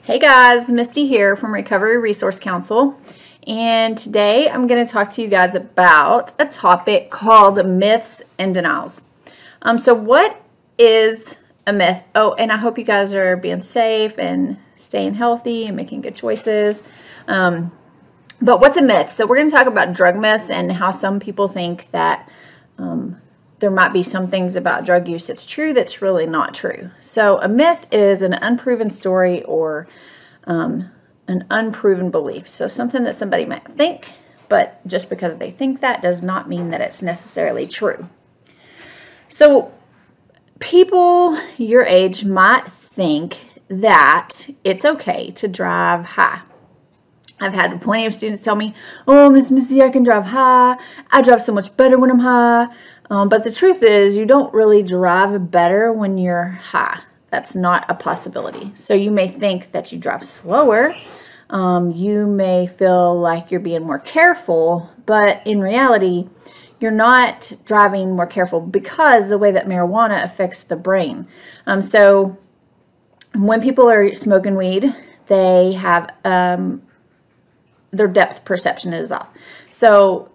Hey guys, Misty here from Recovery Resource Council, and today I'm going to talk to you guys about a topic called myths and denials. So what is a myth? Oh, and I hope you guys are being safe and staying healthy and making good choices. But what's a myth? So we're going to talk about drug myths and how some people think that there might be some things about drug use that's true that's really not true. So a myth is an unproven story or an unproven belief. So something that somebody might think, but just because they think that does not mean that it's necessarily true. So people your age might think that it's okay to drive high. I've had plenty of students tell me, oh, Miss Missy, I can drive high. I drive so much better when I'm high. But the truth is you don't really drive better when you're high. That's not a possibility. So you may think that you drive slower. You may feel like you're being more careful, but in reality, you're not driving more careful because the way that marijuana affects the brain. So when people are smoking weed, they have their depth perception is off. So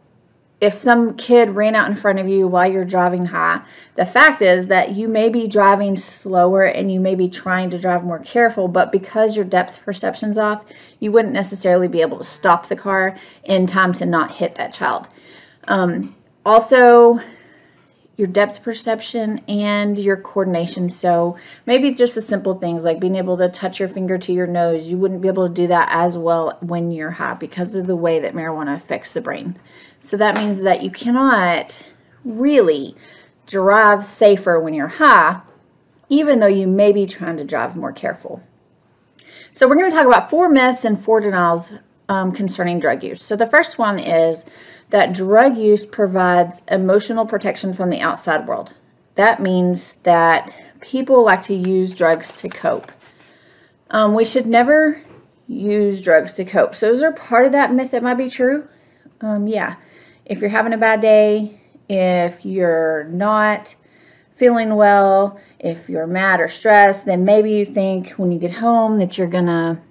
if some kid ran out in front of you while you're driving high, the fact is that you may be driving slower and you may be trying to drive more careful, but because your depth perception's off, you wouldn't necessarily be able to stop the car in time to not hit that child. Also, your depth perception and your coordination. So maybe just the simple things like being able to touch your finger to your nose. You wouldn't be able to do that as well when you're high because of the way that marijuana affects the brain. So that means that you cannot really drive safer when you're high, even though you may be trying to drive more careful. So we're going to talk about 4 myths and 4 denials concerning drug use. So the first one is that drug use provides emotional protection from the outside world. That means that people like to use drugs to cope. We should never use drugs to cope. So is there part of that myth that might be true? Yeah. If you're having a bad day, if you're not feeling well, if you're mad or stressed, then maybe you think when you get home that you're gonna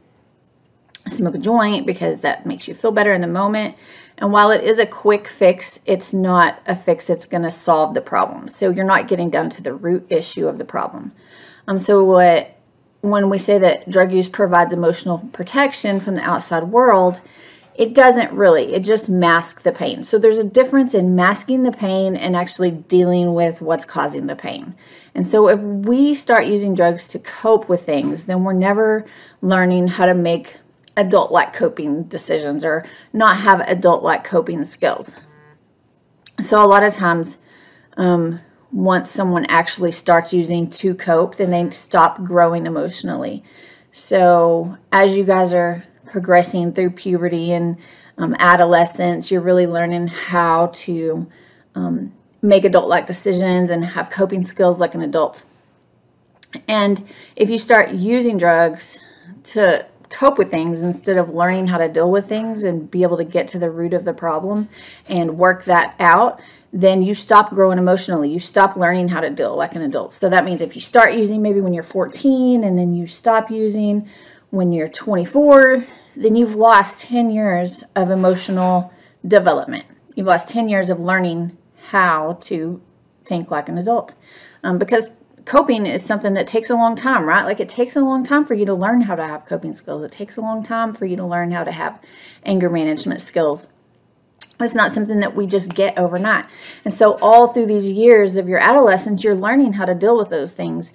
smoke a joint because that makes you feel better in the moment. And while it is a quick fix, it's not a fix that's going to solve the problem. So you're not getting down to the root issue of the problem. When we say that drug use provides emotional protection from the outside world, it doesn't really. It just masks the pain. So there's a difference in masking the pain and actually dealing with what's causing the pain. And so if we start using drugs to cope with things, then we're never learning how to make adult-like coping decisions or not have adult-like coping skills. So a lot of times, once someone actually starts using to cope, then they stop growing emotionally. So as you guys are progressing through puberty and adolescence, you're really learning how to make adult-like decisions and have coping skills like an adult. And if you start using drugs to cope with things instead of learning how to deal with things and be able to get to the root of the problem and work that out, then you stop growing emotionally. You stop learning how to deal like an adult. So that means if you start using maybe when you're 14 and then you stop using when you're 24, then you've lost 10 years of emotional development. You've lost 10 years of learning how to think like an adult. Because coping is something that takes a long time, right? Like it takes a long time for you to learn how to have coping skills. It takes a long time for you to learn how to have anger management skills. It's not something that we just get overnight. And so all through these years of your adolescence, you're learning how to deal with those things.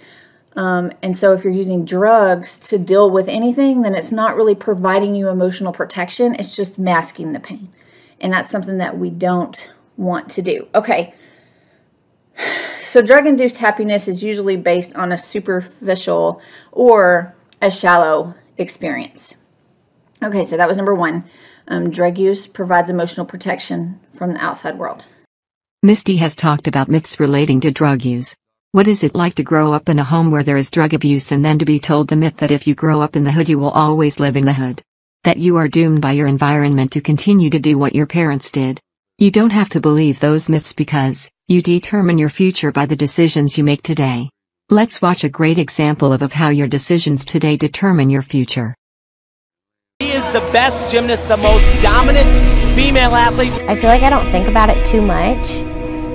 And so if you're using drugs to deal with anything, then it's not really providing you emotional protection. It's just masking the pain. And that's something that we don't want to do. Okay. So drug-induced happiness is usually based on a superficial or a shallow experience. Okay, so that was number 1. Drug use provides emotional protection from the outside world. Misty has talked about myths relating to drug use. What is it like to grow up in a home where there is drug abuse and then to be told the myth that if you grow up in the hood you will always live in the hood? That you are doomed by your environment to continue to do what your parents did? You don't have to believe those myths because you determine your future by the decisions you make today. Let's watch a great example of how your decisions today determine your future. She is the best gymnast, the most dominant female athlete. I feel like I don't think about it too much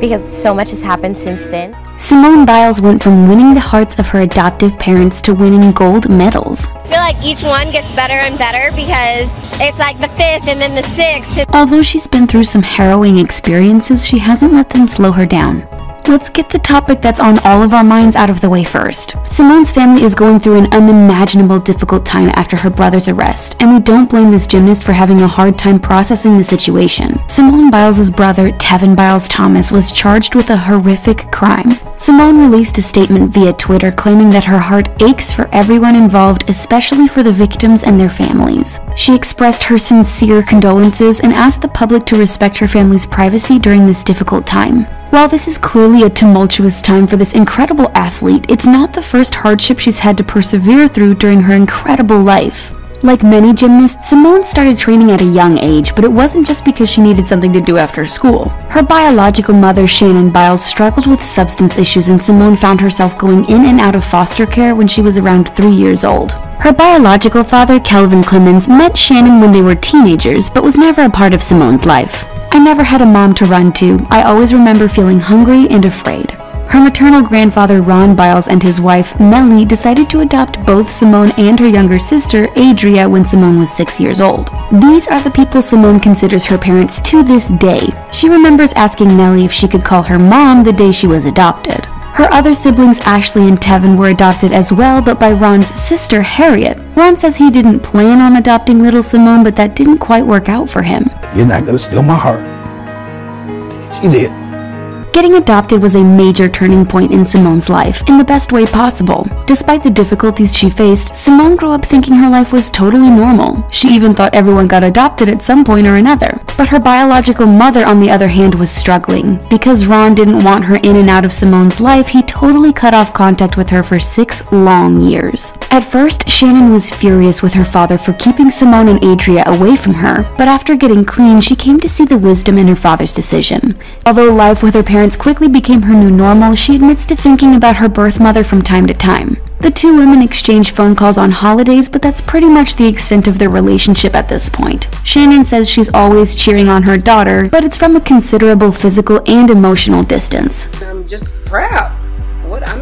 because so much has happened since then. Simone Biles went from winning the hearts of her adoptive parents to winning gold medals. I feel like each one gets better and better because it's like the 5th and then the 6th. Although she's been through some harrowing experiences, she hasn't let them slow her down. Let's get the topic that's on all of our minds out of the way first. Simone's family is going through an unimaginable difficult time after her brother's arrest, and we don't blame this gymnast for having a hard time processing the situation. Simone Biles' brother, Tevin Biles Thomas, was charged with a horrific crime. Simone released a statement via Twitter claiming that her heart aches for everyone involved, especially for the victims and their families. She expressed her sincere condolences and asked the public to respect her family's privacy during this difficult time. While this is clearly a tumultuous time for this incredible athlete, it's not the first hardship she's had to persevere through during her incredible life. Like many gymnasts, Simone started training at a young age, but it wasn't just because she needed something to do after school. Her biological mother, Shannon Biles, struggled with substance issues, and Simone found herself going in and out of foster care when she was around 3 years old. Her biological father, Kelvin Clemens, met Shannon when they were teenagers, but was never a part of Simone's life. I never had a mom to run to. I always remember feeling hungry and afraid. Her maternal grandfather, Ron Biles, and his wife, Mellie, decided to adopt both Simone and her younger sister, Adria, when Simone was 6 years old. These are the people Simone considers her parents to this day. She remembers asking Mellie if she could call her mom the day she was adopted. Her other siblings, Ashley and Tevin, were adopted as well, but by Ron's sister, Harriet. Ron says he didn't plan on adopting little Simone, but that didn't quite work out for him. You're not gonna steal my heart. She did. Getting adopted was a major turning point in Simone's life, in the best way possible. Despite the difficulties she faced, Simone grew up thinking her life was totally normal. She even thought everyone got adopted at some point or another. But her biological mother, on the other hand, was struggling. Because Ron didn't want her in and out of Simone's life, he totally cut off contact with her for 6 long years. At first, Shannon was furious with her father for keeping Simone and Adria away from her, but after getting clean, she came to see the wisdom in her father's decision. Although life with her parents quickly became her new normal, she admits to thinking about her birth mother from time to time. The two women exchange phone calls on holidays, but that's pretty much the extent of their relationship at this point. Shannon says she's always cheering on her daughter, but it's from a considerable physical and emotional distance. I'm just proud.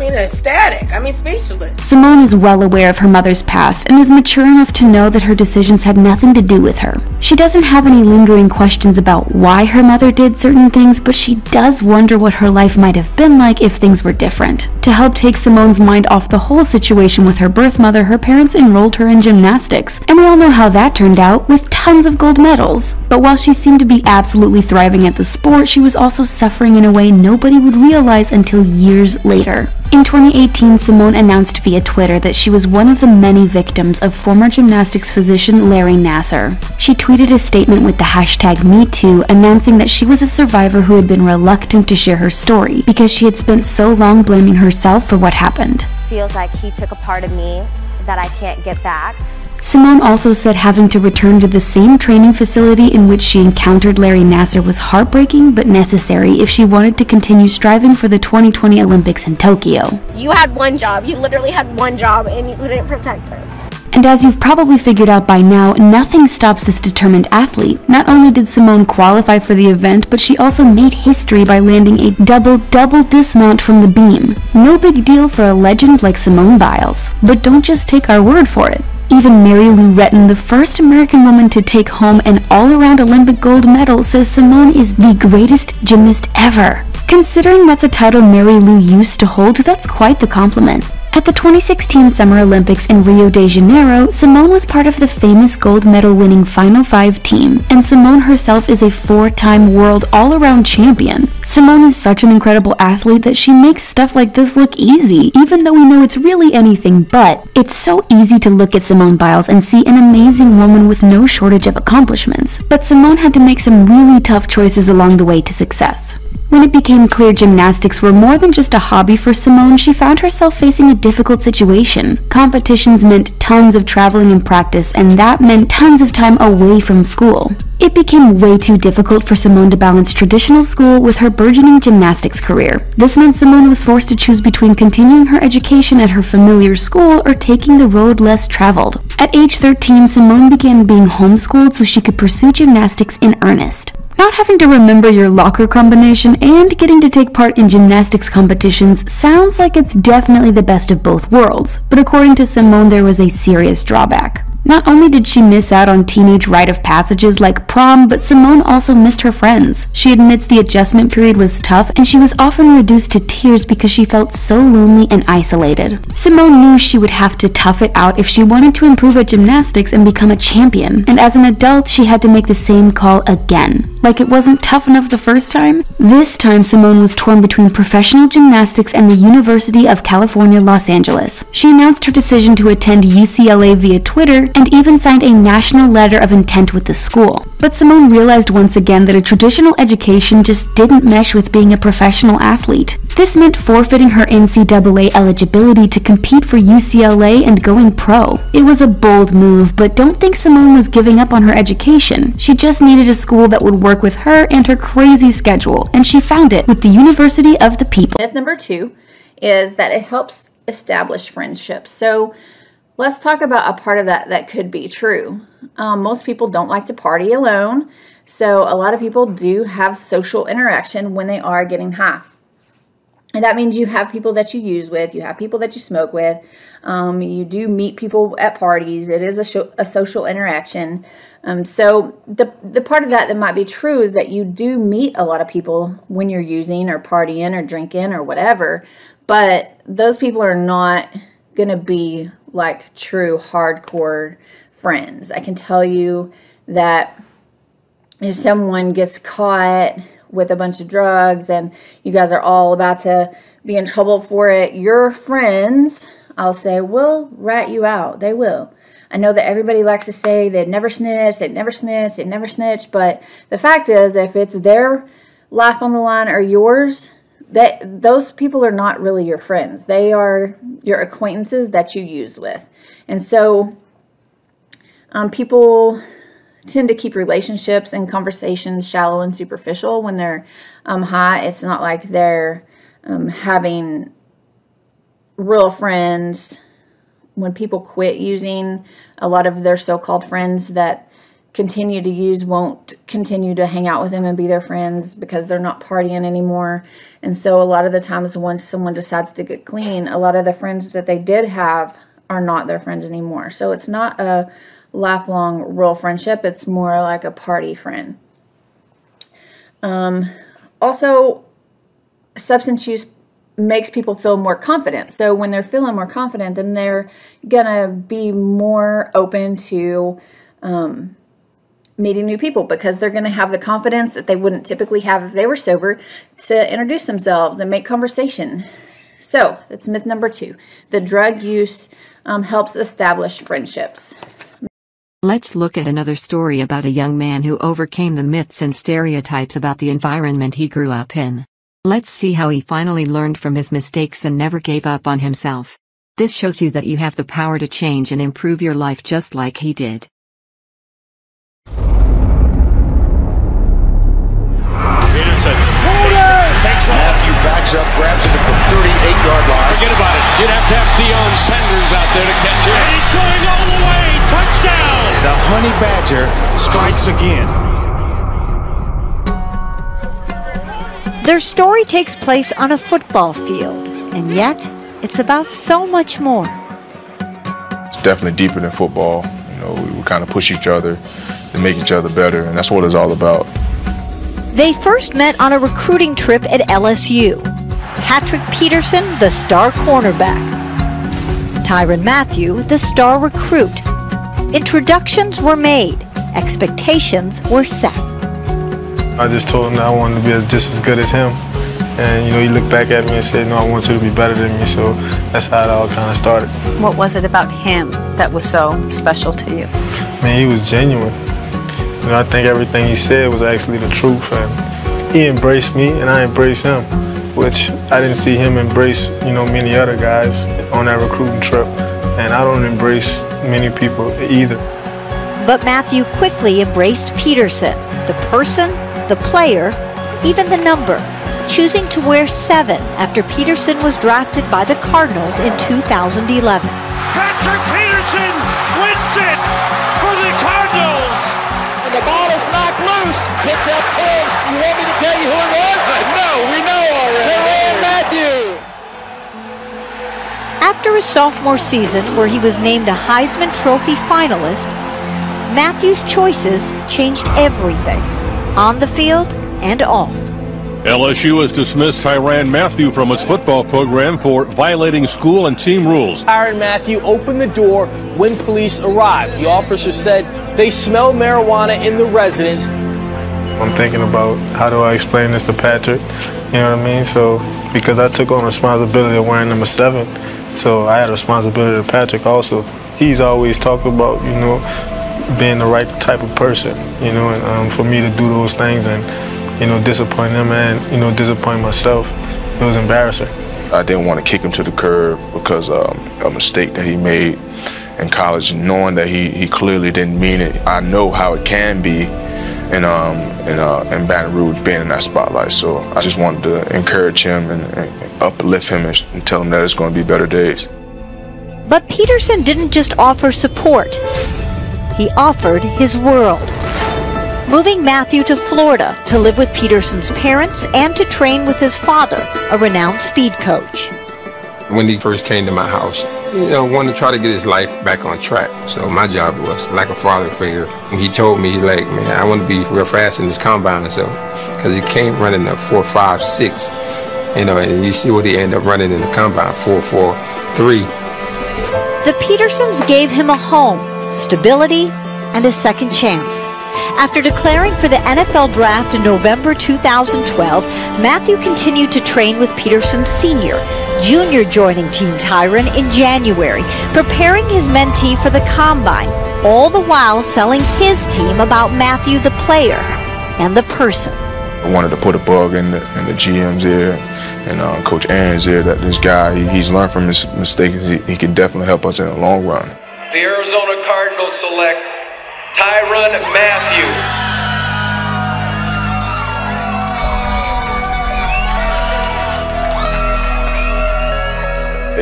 Ecstatic. Speechless. Simone is well aware of her mother's past and is mature enough to know that her decisions had nothing to do with her. She doesn't have any lingering questions about why her mother did certain things, but she does wonder what her life might have been like if things were different. To help take Simone's mind off the whole situation with her birth mother, her parents enrolled her in gymnastics, and we all know how that turned out, with tons of gold medals. But while she seemed to be absolutely thriving at the sport, she was also suffering in a way nobody would realize until years later. In 2018, Simone announced via Twitter that she was one of the many victims of former gymnastics physician Larry Nassar. She tweeted a statement with the hashtag #MeToo, announcing that she was a survivor who had been reluctant to share her story because she had spent so long blaming herself for what happened. Feels like he took a part of me that I can't get back. Simone also said having to return to the same training facility in which she encountered Larry Nassar was heartbreaking but necessary if she wanted to continue striving for the 2020 Olympics in Tokyo. You had one job. You literally had one job and you couldn't protect us. And as you've probably figured out by now, nothing stops this determined athlete. Not only did Simone qualify for the event, but she also made history by landing a double dismount from the beam. No big deal for a legend like Simone Biles. But don't just take our word for it. Even Mary Lou Retton, the first American woman to take home an all-around Olympic gold medal, says Simone is the greatest gymnast ever. Considering that's a title Mary Lou used to hold, that's quite the compliment. At the 2016 Summer Olympics in Rio de Janeiro, Simone was part of the famous gold medal-winning Final Five team, and Simone herself is a 4-time world all-around champion. Simone is such an incredible athlete that she makes stuff like this look easy, even though we know it's really anything but. It's so easy to look at Simone Biles and see an amazing woman with no shortage of accomplishments, but Simone had to make some really tough choices along the way to success. When it became clear gymnastics were more than just a hobby for Simone, she found herself facing a difficult situation. Competitions meant tons of traveling and practice, and that meant tons of time away from school. It became way too difficult for Simone to balance traditional school with her burgeoning gymnastics career. This meant Simone was forced to choose between continuing her education at her familiar school or taking the road less traveled. At age 13, Simone began being homeschooled so she could pursue gymnastics in earnest. Not having to remember your locker combination and getting to take part in gymnastics competitions sounds like it's definitely the best of both worlds, but according to Simone, there was a serious drawback. Not only did she miss out on teenage rite of passages like prom, but Simone also missed her friends. She admits the adjustment period was tough, and she was often reduced to tears because she felt so lonely and isolated. Simone knew she would have to tough it out if she wanted to improve at gymnastics and become a champion, and as an adult, she had to make the same call again. Like it wasn't tough enough the first time? This time, Simone was torn between professional gymnastics and the University of California, Los Angeles. She announced her decision to attend UCLA via Twitter, and even signed a national letter of intent with the school. But Simone realized once again that a traditional education just didn't mesh with being a professional athlete. This meant forfeiting her NCAA eligibility to compete for UCLA and going pro. It was a bold move, but don't think Simone was giving up on her education. She just needed a school that would work with her and her crazy schedule, and she found it with the University of the People. Myth number 2 is that it helps establish friendships. So let's talk about a part of that that could be true. Most people don't like to party alone, so a lot of people do have social interaction when they are getting high. And that means you have people that you use with, you have people that you smoke with, you do meet people at parties. It is a social interaction. So the part of that might be true is that you do meet a lot of people when you're using or partying or drinking or whatever, but those people are not going to be like true hardcore friends. I can tell you that if someone gets caught with a bunch of drugs and you guys are all about to be in trouble for it, your friends, I'll say, will rat you out. They will. I know that everybody likes to say they'd never snitch, they'd never snitch, they'd never snitch, but the fact is, if it's their life on the line or yours, those people are not really your friends. They are your acquaintances that you use with. And so people tend to keep relationships and conversations shallow and superficial when they're high. It's not like they're having real friends. When people quit using, a lot of their so-called friends that continue to use won't continue to hang out with them and be their friends because they're not partying anymore. And so a lot of the times once someone decides to get clean, a lot of the friends that they did have are not their friends anymore. So it's not a lifelong real friendship. It's more like a party friend. Also, substance use makes people feel more confident. So when they're feeling more confident, then they're gonna be more open to meeting new people because they're gonna have the confidence that they wouldn't typically have if they were sober to introduce themselves and make conversation. So that's myth number 2. The drug use helps establish friendships. Let's look at another story about a young man who overcame the myths and stereotypes about the environment he grew up in. Let's see how he finally learned from his mistakes and never gave up on himself. This shows you that you have the power to change and improve your life just like he did. Peterson takes off. Matthew backs up, grabs it at the 38-yard line. Forget about it. You'd have to have Deion Sanders out there to catch it. And he's going all the way. Touchdown. The Honey Badger strikes again. Their story takes place on a football field, and yet it's about so much more. It's definitely deeper than football. You know, we kind of push each other and make each other better, and that's what it's all about. They first met on a recruiting trip at LSU. Patrick Peterson, the star cornerback. Tyrann Mathieu, the star recruit. Introductions were made. Expectations were set. I just told him that I wanted to be just as good as him. And, you know, he looked back at me and said, no, I want you to be better than me. So that's how it all kind of started. What was it about him that was so special to you? I mean, he was genuine. You know, I think everything he said was actually the truth. And he embraced me and I embraced him, which I didn't see him embrace, many other guys on that recruiting trip. And I don't embrace many people either. But Matthew quickly embraced Peterson, the person, the player, even the number, choosing to wear 7 after Peterson was drafted by the Cardinals in 2011. Patrick Peterson wins it for the Cardinals. And the ball is knocked loose. Picked up close. You want me to tell you who it was? No, we know already. Tyrann Mathieu. After his sophomore season, where he was named a Heisman Trophy finalist, Matthew's choices changed everything, on the field and off. LSU has dismissed Tyrann Mathieu from its football program for violating school and team rules. Tyrann Mathieu opened the door when police arrived. The officers said they smelled marijuana in the residence. I'm thinking about how do I explain this to Patrick, you know what I mean? So, because I took on responsibility of wearing number 7, so I had a responsibility to Patrick also. He's always talked about, being the right type of person, and for me to do those things and, disappoint him and, disappoint myself, it was embarrassing. I didn't want to kick him to the curb because of a mistake that he made in college, knowing that he clearly didn't mean it. I know how it can be in Baton Rouge being in that spotlight, so I just wanted to encourage him and uplift him and tell him that it's going to be better days. But Peterson didn't just offer support. He offered his world, moving Matthew to Florida to live with Peterson's parents and to train with his father, a renowned speed coach. When he first came to my house, wanted to try to get his life back on track. So my job was like a father figure. And he told me, like, man, I want to be real fast in this combine. So, because he came running a 4.56, and you see what he ended up running in the combine, 4.43. The Petersons gave him a home, stability, and a second chance. After declaring for the NFL draft in November 2012, Matthew continued to train with Peterson's senior, junior joining Team Tyrann in January, preparing his mentee for the combine, all the while selling his team about Matthew the player and the person. I wanted to put a bug in the GM's ear and Coach Aaron's ear that this guy, he's learned from his mistakes. He can definitely help us in the long run. The Arizona Cardinals select Tyrann Mathieu.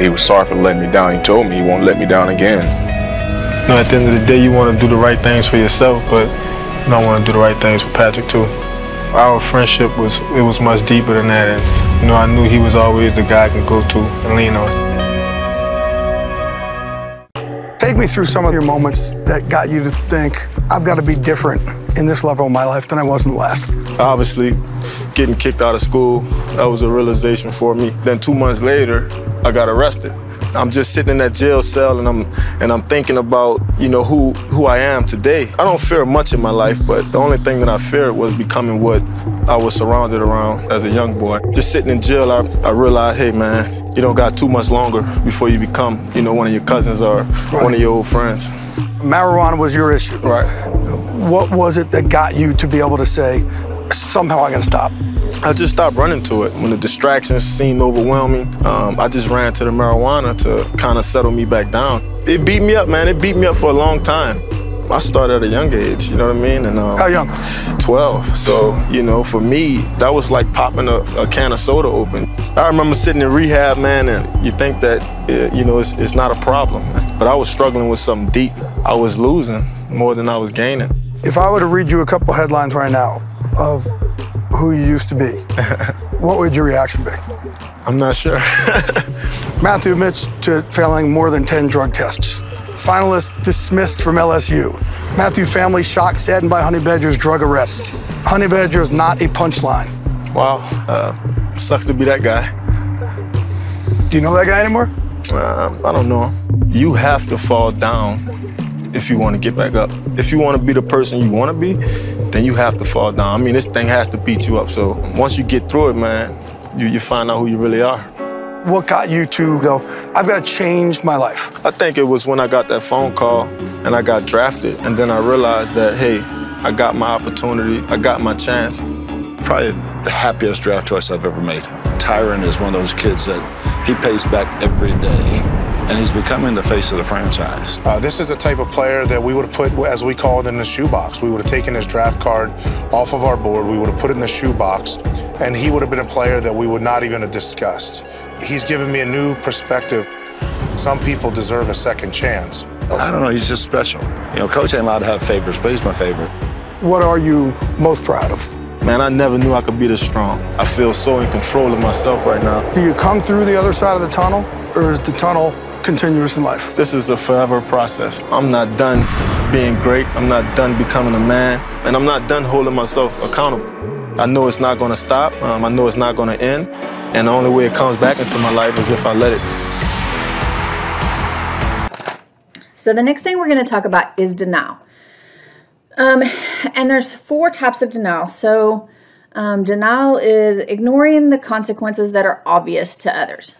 He was sorry for letting me down. He told me he won't let me down again. At the end of the day, you want to do the right things for yourself, but I want to do the right things for Patrick too. Our friendship was much deeper than that, and I knew he was always the guy I could go to and lean on. Take me through some of your moments that got you to think, I've got to be different in this level of my life than I was in the last. Obviously, getting kicked out of school, that was a realization for me. Then 2 months later, I got arrested. I'm just sitting in that jail cell and I'm thinking about, who I am today. I don't fear much in my life, but the only thing that I feared was becoming what I was surrounded around as a young boy. Just sitting in jail, I realized, hey man, you don't got too much longer before you become, one of your cousins or one of your old friends. Marijuana was your issue. Right. What was it that got you to be able to say, somehow I gotta stop? I just stopped running to it. When the distractions seemed overwhelming, I just ran to the marijuana to kind of settle me back down. It beat me up, man. It beat me up for a long time. I started at a young age, you know what I mean? And how young? 12. So, for me, that was like popping a can of soda open. I remember sitting in rehab, man, and you think that, it's not a problem. But I was struggling with something deep. I was losing more than I was gaining. If I were to read you a couple headlines right now of who you used to be, what would your reaction be? I'm not sure. Matthew admits to failing more than 10 drug tests. Finalist dismissed from LSU. Matthew family shocked, saddened by Honey Badger's drug arrest. Honey Badger is not a punchline. Wow, sucks to be that guy. Do you know that guy anymore? I don't know him. You have to fall down if you want to get back up. If you want to be the person you want to be, then you have to fall down. I mean, this thing has to beat you up. So once you get through it, man, you find out who you really are. What got you to go, I've got to change my life? I think it was when I got that phone call and I got drafted. And then I realized that, hey, I got my opportunity. I got my chance. Probably the happiest draft choice I've ever made. Tyron is one of those kids that he pays back every day, and he's becoming the face of the franchise. This is the type of player that we would have put, as we call it, in the shoebox. We would have taken his draft card off of our board, we would have put it in the shoebox, and he would have been a player that we would not even have discussed. He's given me a new perspective. Some people deserve a second chance. I don't know, he's just special. You know, Coach ain't allowed to have favorites, but he's my favorite. What are you most proud of? Man, I never knew I could be this strong. I feel so in control of myself right now. Do you come through the other side of the tunnel, or is the tunnel continuous in life? This is a forever process. I'm not done being great. I'm not done becoming a man. And I'm not done holding myself accountable. I know it's not going to stop. I know it's not going to end. And the only way it comes back into my life is if I let it. So the next thing we're going to talk about is denial. And there's 4 types of denial. So denial is ignoring the consequences that are obvious to others.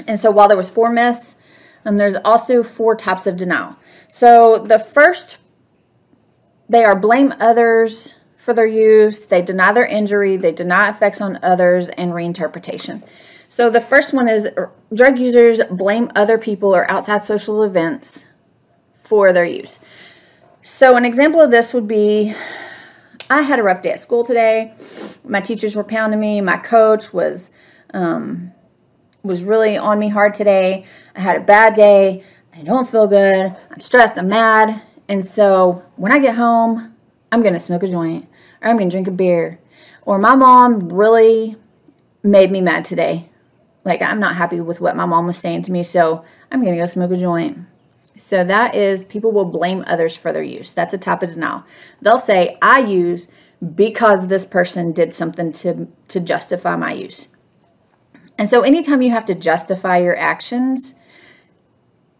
And so while there was 4 myths, there's also 4 types of denial. So the first, they are blame others for their use, they deny their injury, they deny effects on others, and reinterpretation. So the first one is drug users blame other people or outside social events for their use. So an example of this would be, I had a rough day at school today. My teachers were pounding me. My coach was really on me hard today. I had a bad day. I don't feel good. I'm stressed. I'm mad. And so when I get home, I'm going to smoke a joint, or I'm going to drink a beer, or my mom really made me mad today. Like, I'm not happy with what my mom was saying to me, so I'm going to go smoke a joint. So that is, people will blame others for their use. That's a type of denial. They'll say, I use because this person did something to justify my use. And so anytime you have to justify your actions,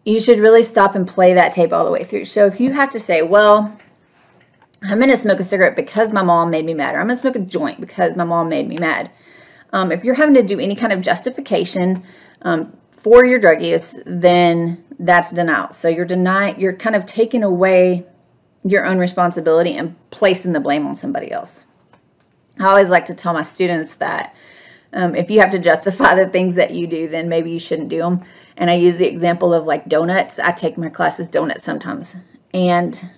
you should really stop and play that tape all the way through. So if you have to say, well, I'm going to smoke a cigarette because my mom made me mad, or I'm going to smoke a joint because my mom made me mad. If you're having to do any kind of justification for your drug use, then that's denial. So you're kind of taking away your own responsibility and placing the blame on somebody else. I always like to tell my students that if you have to justify the things that you do, then maybe you shouldn't do them. And I use the example of like donuts. I take my classes donuts sometimes, and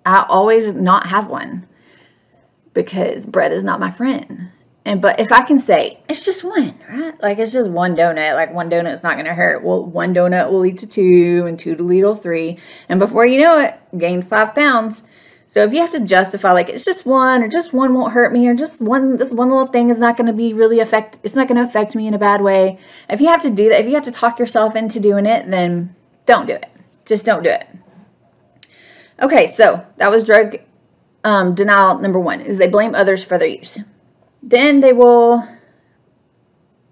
I always not have one because bread is not my friend. But if I can say, it's just one, right? Like, it's just one donut. Like, one donut's not going to hurt. Well, one donut will lead to 2, and 2 to lead to 3. And before you know it, gained 5 pounds. So if you have to justify, like, it's just one, or just one won't hurt me, or just one, this one little thing is not going to be really it's not going to affect me in a bad way. If you have to do that, if you have to talk yourself into doing it, then don't do it. Just don't do it. Okay, so that was drug denial number 1, is they blame others for their use. Then they will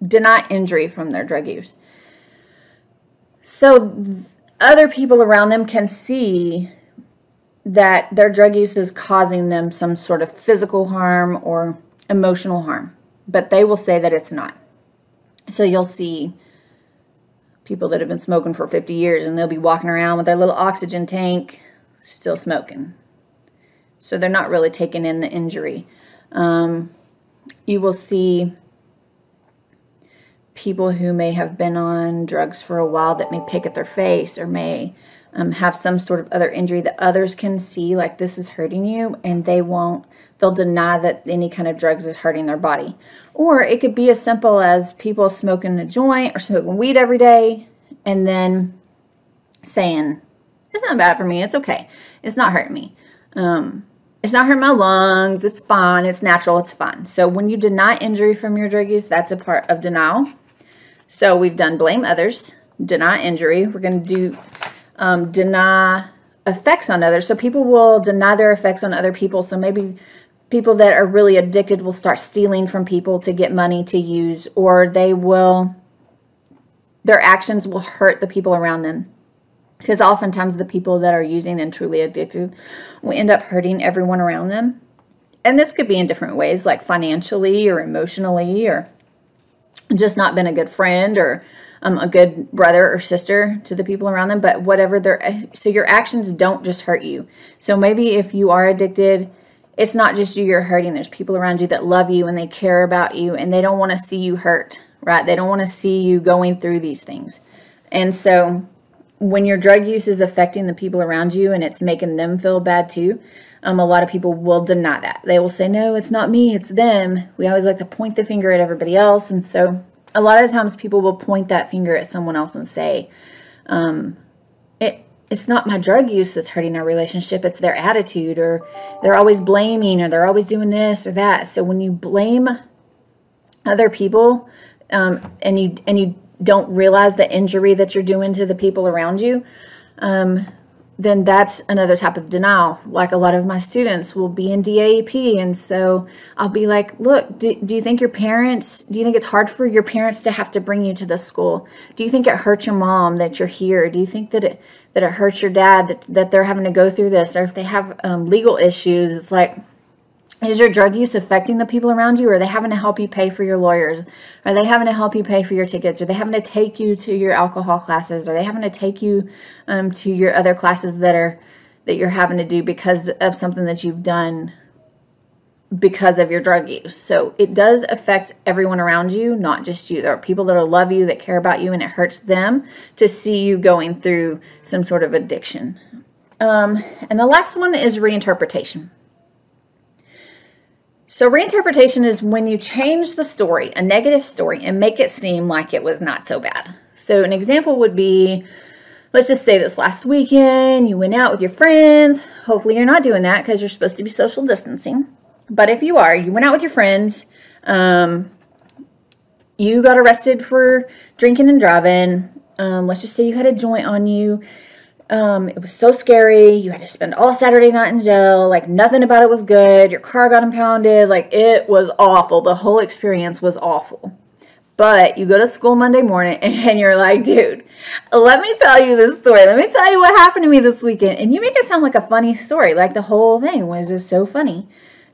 deny injury from their drug use. So other people around them can see that their drug use is causing them some sort of physical harm or emotional harm, but they will say that it's not. So you'll see people that have been smoking for 50 years, and they'll be walking around with their little oxygen tank still smoking. So they're not really taking in the injury. You will see people who may have been on drugs for a while that may pick at their face, or may have some sort of other injury that others can see, like, this is hurting you, and they'll deny that any kind of drugs is hurting their body. Or it could be as simple as people smoking a joint or smoking weed every day, and then saying, it's not bad for me, it's okay, it's not hurting me. It's not hurting my lungs, it's fine, it's natural, it's fine. So when you deny injury from your drug use, that's a part of denial. So we've done blame others, deny injury. We're going to do deny effects on others. So people will deny their effects on other people. So maybe people that are really addicted will start stealing from people to get money to use, or their actions will hurt the people around them. Because oftentimes the people that are using and truly addicted will end up hurting everyone around them. And this could be in different ways, like financially or emotionally, or just not been a good friend or a good brother or sister to the people around them. But whatever so your actions don't just hurt you. So maybe if you are addicted it's not just you you're hurting. There's people around you that love you and they care about you, and they don't want to see you hurt, right? They don't want to see you going through these things. And so when your drug use is affecting the people around you and it's making them feel bad too, a lot of people will deny that. They will say, no, it's not me, it's them. We always like to point the finger at everybody else. And so a lot of times people will point that finger at someone else and say, it's not my drug use that's hurting our relationship, it's their attitude, or they're always blaming, or they're always doing this or that. So when you blame other people and you don't realize the injury that you're doing to the people around you, then that's another type of denial. Like a lot of my students will be in DAEP, and so I'll be like, look, do you think it's hard for your parents to have to bring you to this school? Do you think it hurts your mom that you're here? Do you think that it hurts your dad that they're having to go through this? Or if they have legal issues, it's like, is your drug use affecting the people around you? Or are they having to help you pay for your lawyers? Are they having to help you pay for your tickets? Are they having to take you to your alcohol classes? Are they having to take you to your other classes that you're having to do because of something that you've done because of your drug use? So it does affect everyone around you, not just you. There are people that love you, that care about you, and it hurts them to see you going through some sort of addiction. And the last one is reinterpretation. So reinterpretation is when you change the story, a negative story, and make it seem like it was not so bad. So an example would be, let's just say this last weekend, you went out with your friends. Hopefully you're not doing that because you're supposed to be social distancing. But if you are, you went out with your friends, you got arrested for drinking and driving. Let's just say you had a joint on you. It was so scary. You had to spend all Saturday night in jail. Like nothing about it was good. Your car got impounded. Like it was awful. The whole experience was awful. But you go to school Monday morning and you're like, dude, let me tell you this story. Let me tell you what happened to me this weekend. And you make it sound like a funny story. Like the whole thing was just so funny.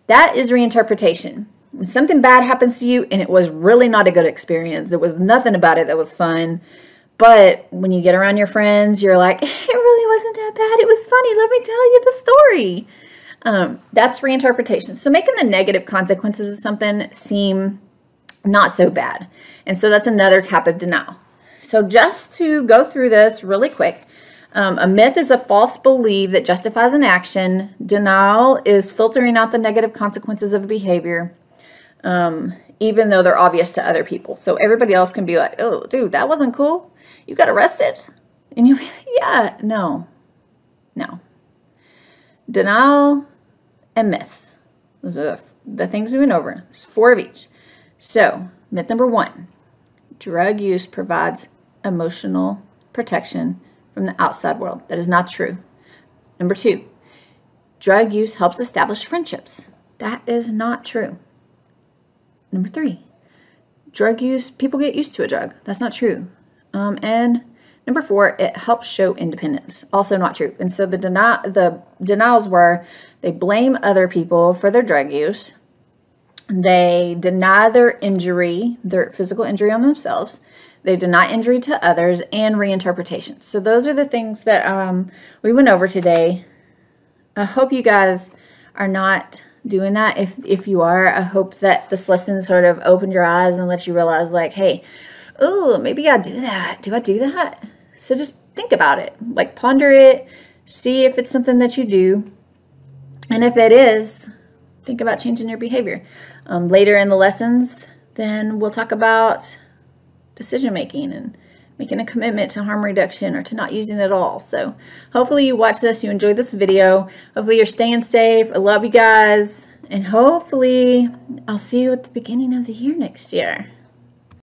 That is reinterpretation. When something bad happens to you and it was really not a good experience, there was nothing about it that was fun. But when you get around your friends, you're like, it really wasn't that bad. It was funny. Let me tell you the story. That's reinterpretation. So making the negative consequences of something seem not so bad. And so that's another type of denial. So just to go through this really quick, a myth is a false belief that justifies an action. Denial is filtering out the negative consequences of a behavior, even though they're obvious to other people. So everybody else can be like, oh, dude, that wasn't cool. You got arrested? And you, yeah, no. Denial and myths. Those are the things we went over. There's 4 of each. So, myth number 1. Drug use provides emotional protection from the outside world. That is not true. Number 2. Drug use helps establish friendships. That is not true. Number 3. Drug use, people get used to a drug. That's not true. And number 4, it helps show independence. Also not true. And so the denials were they blame other people for their drug use. They deny their injury, their physical injury on themselves. They deny injury to others, and reinterpretation. So those are the things that we went over today. I hope you guys are not doing that. If you are, I hope that this lesson sort of opened your eyes and let you realize like, hey, oh, maybe I do that. Do I do that? So just think about it. Like ponder it. See if it's something that you do. And if it is, think about changing your behavior. Later in the lessons, then we'll talk about decision making and making a commitment to harm reduction or to not using it at all. So hopefully you watch this, you enjoyed this video. Hopefully you're staying safe. I love you guys. And hopefully I'll see you at the beginning of the year next year.